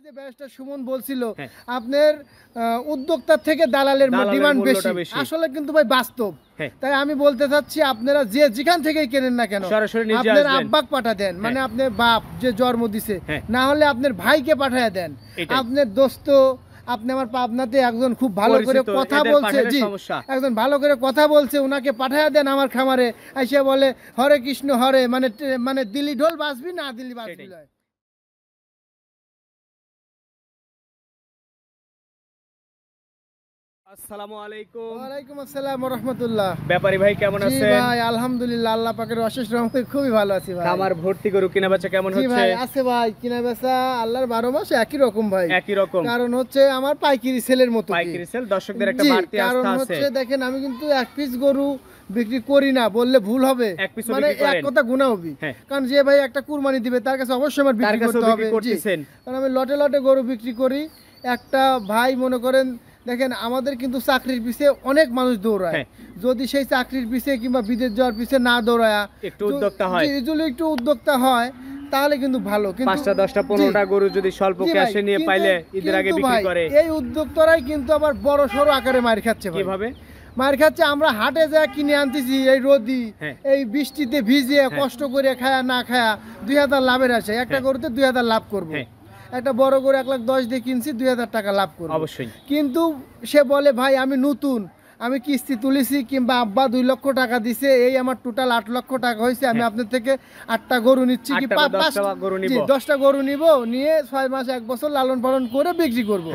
যে ব্যারিস্টার সুমন বলছিল আপনার উদ্যোক্তার থেকে দালালের ডিমান্ড বেশি, আসলে কিন্তু ভাই বাস্তব। তাই আমি বলতে চাচ্ছি আপনারা যে যেখান থেকেই কেনেন না কেন আপনার আব্বাক পাঠা দেন, মানে আপনার বাপ যে জন্ম দিছে, না হলে আপনার ভাইকে পাঠায় দেন। আপনার দোস্ত, আপনি আমার পাবনাতে একজন খুব ভালো করে কথা বলছে, জি একজন ভালো করে কথা বলছে, ওনাকে পাঠায় দেন আমার খামারে। এসে বলে হরে কৃষ্ণ হরে, মানে মানে দিল্লি ঢোল বাজবি না দিল্লি বাজবি। আসসালামু আলাইকুম। ওয়ালাইকুম আসসালাম ওয়া রাহমাতুল্লাহ। ব্যাপারী ভাই কেমন আছেন? জি ভাই আলহামদুলিল্লাহ, আল্লাহ পাকের অশেষ রহমতে খুবই ভালো আছি ভাই। খামার ভর্তি গরু কিনা বেচা কেমন হচ্ছে? জি ভাই আছে ভাই, কিনা বেচা আল্লাহর 12 মাস একই রকম ভাই, একই রকম। কারণ হচ্ছে আমার পাইকারি সেলের মতো, পাইকারি সেল, দর্শকদের একটা বাড়তি আস্থা আছে। কারণ হচ্ছে দেখেন আমি কিন্তু এক পিস গরু বিক্রি করি না, বললে ভুল হবে, মানে এক কথা গুনাহ হবে। কারণ যে ভাই একটা কুরবানি দিবে তার কাছে অবশ্যই আমার বিক্রি করতে হবে। কারণ আমি লটে লটে গরু বিক্রি করি। একটা ভাই মনে করেন দেখেন আমাদের কিন্তু চাকরির পিছে অনেক মানুষ দৌড়ায়, যদি সেই চাকরির পিছে কিংবা বিদেশ যাওয়ার পিছে না দৌড়ায় একটু উদ্যোক্তা হয়, একটু উদ্যোক্তা হয় তাহলে কিন্তু ভালো। কিন্তু 5টা 10টা 15টা গরু যদি স্বল্প ক্যাশে নিয়ে পাইলে ঈদের আগে বিক্রি করে, এই উদ্যোক্তারাই কিন্তু আবার বড় সরো আকারে মার খাচ্ছে। কিভাবে মার খাচ্ছে? আমরা হাটে যা কিনে আনতেছি এই রোদি এই বৃষ্টিতে ভিজে কষ্ট করে খায়া না খায়া 2000 লাভের আসে, একটা গরুতে 2000 লাভ করবো। একটা বড় গরু 1,10,000 দিয়ে কিনছি, 2000 টাকা লাভ করবো অবশ্যই। কিন্তু সে বলে ভাই আমি নতুন, আমি কিস্তি তুলেছি কিংবা আব্বা 2 লক্ষ টাকা দিছে, এই আমার টোটাল 8 লক্ষ টাকা হয়েছে, আমি আপনার থেকে 8টা গরু নিচ্ছি, কি 10টা গরু নিব, নিয়ে 6 মাস 1 বছর লালন পালন করে বিক্রি করব।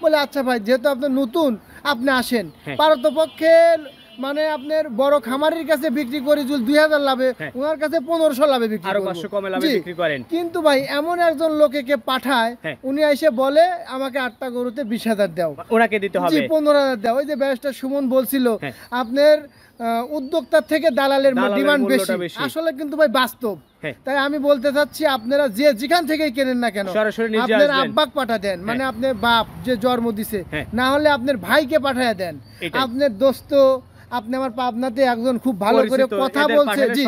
বলে আচ্ছা ভাই যেহেতু আপনি নতুন আপনি আসেন, পারতপক্ষে মানে আপনার বড় খামারের কাছে বিক্রি করি যদি 2000 লাভে, ওনার কাছে 1500 লাভে বিক্রি আরো 500 কমে লাভে বিক্রি করেন। কিন্তু ভাই এমন একজন লোকেকে পাঠায়, উনি এসে বলে আমাকে 8টা গরুতে 20,000 দাও, ওনাকে দিতে হবে 15,000 দাও। ওই যে ব্যারিস্টার সুমন বলছিল আপনার উদ্যোক্তার থেকে দালালের ডিমান্ড বেশি, আসলে কিন্তু ভাই বাস্তব। তাই আমি বলতে চাচ্ছি আপনারা যে যেখান থেকেই কেনেন না কেন আপনার আব্বাক পাঠা দেন, মানে আপনার বাপ যে জন্ম দিছে, না হলে আপনার ভাইকে পাঠায় দেন। আপনার দোস্ত, আপনি আমার পাবনাতে একজন খুব ভালো করে কথা বলছে, জি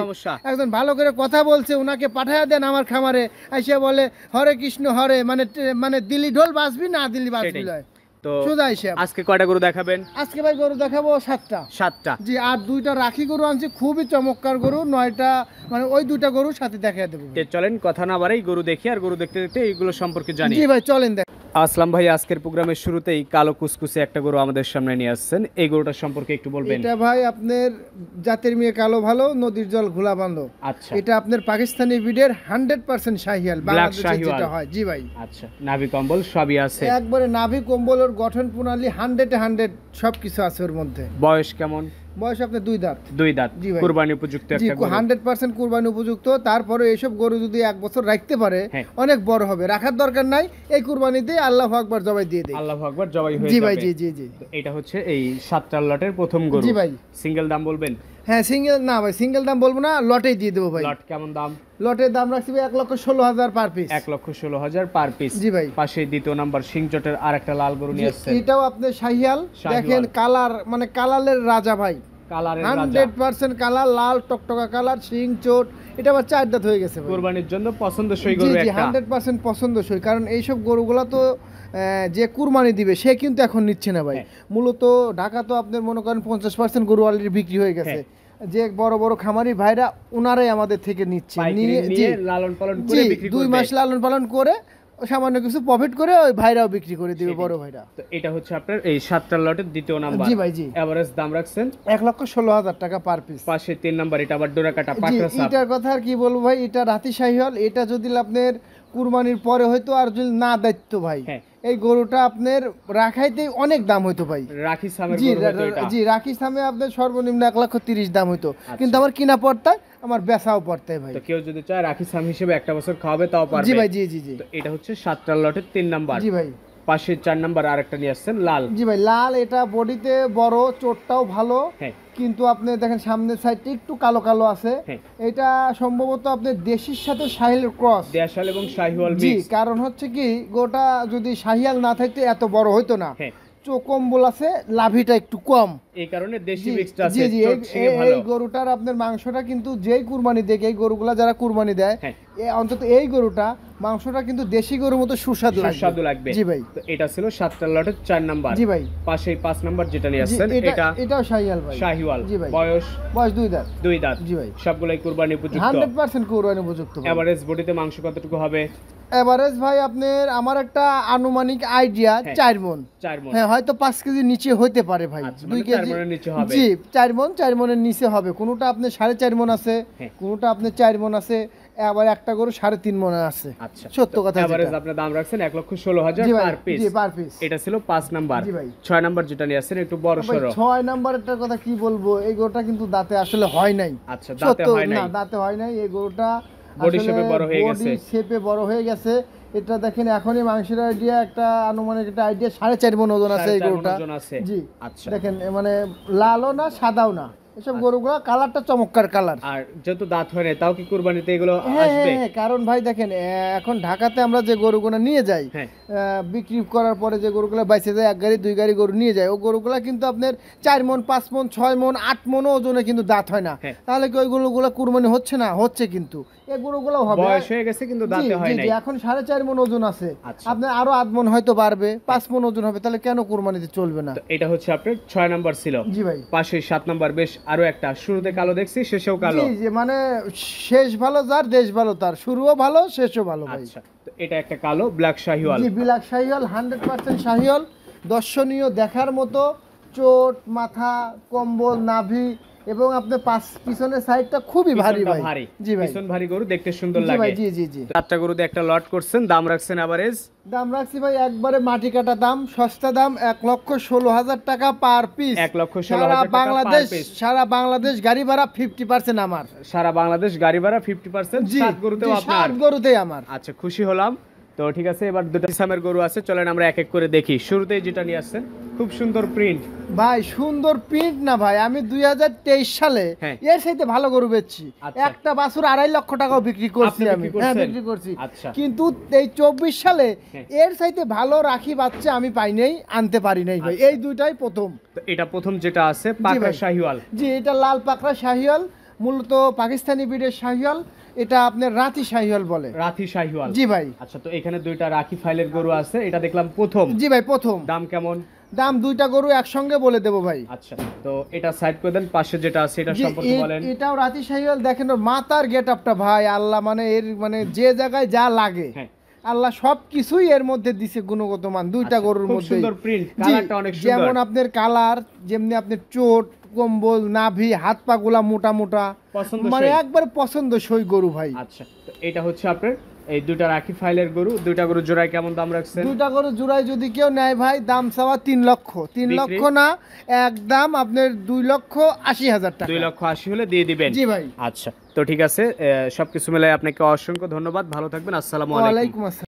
একজন ভালো করে কথা বলছে, ওনাকে পাঠায় দেন আমার খামারে। এসে বলে হরে কৃষ্ণ হরে, মানে মানে দিল্লি ঢোল বাজবি না দিল্লি বাজবি। তো আজকে কয়টা গরু দেখাবেন? আজকে ভাই গরু দেখাবো 7টা। জি, আর 2টা রাখি গরু আনছি, খুবই চমৎকার গরু, 9টা মানে ওই 2টা গরু সাথে দেখায় দেবো। চলেন কথা না বাড়াই গরু দেখি, আর গরু দেখতে দেখতে এইগুলো সম্পর্কে জানি। জি ভাই চলেন দেখ। আসলাম ভাই আজকের প্রোগ্রামের শুরুতেই কালো কুসকুসে একটা গরু আমাদের সামনে নিয়ে আসছেন, এই গরুটার সম্পর্কে একটু বলবেন? এটা ভাই আপনার জাতের মেয়ে কালো ভালো, নদীর জল ঘোলা বাঁধো। আচ্ছা, এটা আপনার পাকিস্তানি ব্রিডের 100% শাহিয়াল, বাংলাদেশে যেটা হয়। জি ভাই। আচ্ছা, নাভি কম্বল সবই আছে, একবারে নাভি কম্বলের গঠন প্রণালী 100-100 সবকিছু আছে ওর মধ্যে। বয়স কেমন? বয়স আপনার 2 দাঁত। 2 দাঁত, কুরবানি উপযুক্ত একটা গরু, 100% কুরবানি উপযুক্ত। তারপরে এইসব গরু যদি 1 বছর রাখতে পারে অনেক বড় হবে, রাখার দরকার নাই, এই কুরবানিতে আল্লাহু আকবার জবাই দিয়ে দেয়। আল্লাহু আকবার জবাই হয়ে যাবে। জি ভাই, জি জি জি। এটা হচ্ছে এই 7টা লটের প্রথম গরু। জি ভাই। সিঙ্গেল দাম বলবেন? হ্যাঁ সিঙ্গেল, না ভাই সিঙ্গেল দাম বলবো না, লটেই দিয়ে দেবো ভাই। লট কেমন দাম? লটের দাম রাখছি 1,16,000 পার পিস। 1,16,000 per piece. জি ভাই। পাশে দ্বিতীয় নাম্বার সিংচটের আরেকটা লাল গরু নিয়ে আসছেন, এটাও আপনি শাহিয়াল। দেখেন কালার, মানে কালারের রাজা ভাই, কালারের রাজা, 100% কালার, লাল টকটকা কালার, শিং চোট। এটা আবার 4 দাঁত হয়ে গেছে, কুরবানির জন্য পছন্দসই গরু একটা। 100% পছন্দসই, কারণ এইসব গরুগুলা তো যে কুরবানি দিবে সে কিন্তু এখন নিচ্ছে না ভাই। মূলত ঢাকা তো আপনার মনে করেন 50% গরু অলরেডি বিক্রি হয়ে গেছে, যে বড় বড় খামারি ভাইরা ওনারাই আমাদের থেকে নিচ্ছে, নিয়ে লালন পালন করে বিক্রি করবে। 2 মাস লালন পালন করে সামান্য কিছু প্রফিট করে ওই ভাইরাও বিক্রি করে দিবে, বড় ভাইরা। তো এটা হচ্ছে আপনার এই 7টা লটের দ্বিতীয় নাম্বার। জি ভাই, জি। এভারেজ দাম রাখছেন 1,16,000 টাকা পার পিস। পাশে 3 নাম্বার, এটা আবার ডোরা কাটা পাকড়া সাপ। এটার কথা আর কি বলবো ভাই, এটা রাতি শাহিওয়াল। এটা যদি আপনার কুরবানির পরে হয়তো, আর যদি না দায়িত্ব ভাই, এই গরুটা আপনার রাখাইতে অনেক দাম হইতো ভাই। রাখি সামের গরু হইতো এটা। জি, রাখি সামে আপনার সর্বনিম্ন 1,30,000 দাম হইতো, কিন্তু আমার কিনা পড়তায়, আমার বেচাও পড়তায় ভাই। তো কেউ যদি চায় রাখি সাম হিসেবে একটা বছর খাওয়াবে তাও পারবে। জি ভাই, জি জি জি। তো এটা হচ্ছে 7টা লটের 3 নাম্বার। জি ভাই। পাশে 4 নাম্বার আরেকটা নিয়ে আসছেন লাল। জি ভাই, লাল। এটা বডিতে বড়, চোটটাও ভালো, কিন্তু আপনি দেখেন সামনের সাইডটা একটু কালো কালো আছে। এটা সম্ভবত আপনার দেশির সাথে শাহিয়াল ক্রস, দেশাল এবং শাহিওয়াল মিক্স। জি, কারণ হচ্ছে কি গোটা যদি শাহিয়াল না থাকতো এত বড় হইতো না। চোখ কম্বল আছে, লাভিটা একটু কম, এই কারণে দেশি মিক্সটা আছে। জি জি। এই গরুটার আপনার মাংসটা কিন্তু যেই কুরবানি দেয়, এই গরুগুলা যারা কুরবানি দেয় অন্তত এই গরুটা মাংসটা কিন্তু দেশি গরুর মতো সুস্বাদু লাগবে। জি ভাই। তো এটা ছিল 7টা লটের 4 নাম্বার। জি ভাই। পাশেই 5 নাম্বার যেটা নিয়ে আসছেন এটাও শাহিওয়াল ভাই। শাহিওয়াল। জি ভাই। বয়স 2 দাঁত। 2 দাঁত। জি ভাই। সবগুলাই কুরবানি উপযুক্ত। 100% কুরবানি উপযুক্ত। এভারেজ বডিতে মাংস কতটুকু হবে? এভারেজ ভাই আপনার আমার একটা আনুমানিক আইডিয়া 4 মণ। 4 মণ। হ্যাঁ, হয়তো 5 কেজি নিচে হইতে পারে ভাই। 2 কেজি 4 মণের নিচে হবে। জি 4 মণের নিচে হবে। কোনটা আপনি 4.5 মণ আছে, কোনটা আপনি 4 মণ আছে, আবার একটা গরু 3.5 মণ আছে। আচ্ছা, সত্য কথা। এভারেজ আপনি দাম রাখছেন 1,16,000 পার পিস। জি পার পিস। এটা ছিল 5 নাম্বার। জি ভাই। 6 নাম্বার যেটা নিয়ে আসছেন একটু বড় সরো। 6 নাম্বারটার কথা কি বলবো, এই গরুটা কিন্তু দাঁতে আসলে হয় নাই। আচ্ছা, দাঁতে হয় নাই। না, দাঁতে হয় নাই। এই গরুটা বডি শেপে বড় হয়ে গেছে। বডি শেপে বড় হয়ে গেছে। এটা দেখেন এখনই মাংসের আইডিয়া একটা আনুমানিক একটা আইডিয়া 4.5 মণ ওজন আছে এই গরুটা। জি আচ্ছা, দেখেন মানে লালও না সাদাও না, এসব গরুগুলো কালারটা চমৎকার কালার। আর যেহেতু দাঁত হয় না তাও কি কুরবানিতে এগুলো হ্যাঁ, আসবে? কারণ ভাই দেখেন এখন ঢাকাতে আমরা যে গরুগুলো নিয়ে যাই, বিক্রি করার পরে যে গরুগুলো বাইচে যায় 1 গাড়ি 2 গাড়ি গরু নিয়ে যায়, ও গরুগুলো কিন্তু আপনার 4 মণ 5 মণ 6 মণ 8 মণ ওজনে কিন্তু দাঁত হয় না। তাহলে কি ওই গরুগুলো কুরবানি হচ্ছে না? হচ্ছে, কিন্তু এই গরুগুলো হবে বয়স হয়ে গেছে কিন্তু দাঁতে হয় নাই। এখন 4.5 মণ ওজন আছে, আপনার আরো 8 মণ হয়তো বাড়বে, 5 মণ ওজন হবে, তাহলে কেন কুরবানিতে চলবে না? এটা হচ্ছে আপনার 6 নাম্বার ছিল। জি ভাই। পাশে 7 নাম্বার বেশ আরো একটা, শুরুতে কালো দেখছি শেষেও কালো। জি মানে শেষ ভালো যার দেশ ভালো তার, শুরুও ভালো শেষও ভালো ভাই। আচ্ছা, তো এটা একটা কালো ব্ল্যাক শাহিওয়াল। জি ব্ল্যাক শাহিওয়াল, 100% শাহিওয়াল, দর্শনীয়, দেখার মতো, চোট, মাথা, কম্বল, নাভি এবং আপনার পিছনের সাইডটা খুবই ভারী ভাই। জি ভাই, পিছন ভারী গরু, দেখতে সুন্দর লাগে। জি ভাই। জি জি জি। 7টা গরুতে একটা লট করছেন, দাম রাখছেন এভারেজ? দাম রাখছি ভাই একবারে মাটি কাটা দাম, সস্তা দাম, 1,16,000 টাকা পার পিস। 1,16,000 টাকা পার পিস। সারা বাংলাদেশ গাড়ি ভাড়া 50% আমার। সারা বাংলাদেশ গাড়ি ভাড়া 50%? 7 গরুতেও আপনার? 7 গরুতেই আমার। আচ্ছা, খুশি হলাম। তো ঠিক আছে, এবার দুটো ইসলামের গরু আছে, চলেন আমরা এক এক করে দেখি। শুরুতেই যেটা নিয়ে আসছেন খুব সুন্দর প্রিন্ট ভাই। সুন্দর প্রিন্ট না ভাই, আমি 2023 সালে এর সাথে ভালো গরু বেচছি। একটা বাছুর 2.5 লক্ষ টাকাও বিক্রি করছি আমি। হ্যাঁ, বিক্রি করছি। কিন্তু এই 24 সালে এর সাথে ভালো রাখি বাচ্চা আমি পাই নাই, আনতে পারি নাই ভাই। এই দুইটাই প্রথম। তো এটা প্রথম যেটা আছে পাকড়া শাহিওয়াল। জি, এটা লাল পাকড়া শাহিওয়াল, মূলত পাকিস্তানি ব্রিডের শাহিওয়াল। এটা আপনার রাতি শাহিওয়াল বলে। রাতি শাহিওয়াল। জি ভাই। আচ্ছা, তো এখানে দুইটা রাখি ফাইলের গরু আছে, এটা দেখলাম প্রথম। জি ভাই, প্রথম। দাম কেমন? দাম দুইটা গরু একসঙ্গে বলে দেবো ভাই। আচ্ছা, তো এটা সাইড করে দেন। পাশে যেটা আছে এটা সম্পর্কে বলেন। এটাও রাতি শাহিওয়াল। দেখেন ওর মাথার গেটআপটা ভাই, আল্লাহ মানে এর মানে যে জায়গায় যা লাগে আল্লাহ সব কিছুই এর মধ্যে দিছে গুণগত মান। দুইটা গরুর মধ্যে সুন্দর প্রিন্ট, কালারটা অনেক সুন্দর। যেমন আপনার কালার, যেমনি আপনার চোট, কম্বল, নাভি, হাত পা গুলা মোটা মোটা, মানে একবার পছন্দসই গরু ভাই। আচ্ছা, তো এটা হচ্ছে আপনার এই দুইটা রাখি ফাইলের গরু। দুইটা গরু জোড়ায় কেমন দাম রাখছেন? দুইটা গরু জোড়ায় যদি কেউ নেয় ভাই, দাম চাওয়া 3 লক্ষ। 3 লক্ষ না, একদম আপনার 2,80,000 টাকা। 2,80,000 হলে দিয়ে দিবেন? জি ভাই। আচ্ছা, তো ঠিক আছে, সবকিছু মিলাই আপনাকে অসংখ্য ধন্যবাদ। ভালো থাকবেন। আসসালামু আলাইকুম। ওয়ালাইকুম আসসালাম।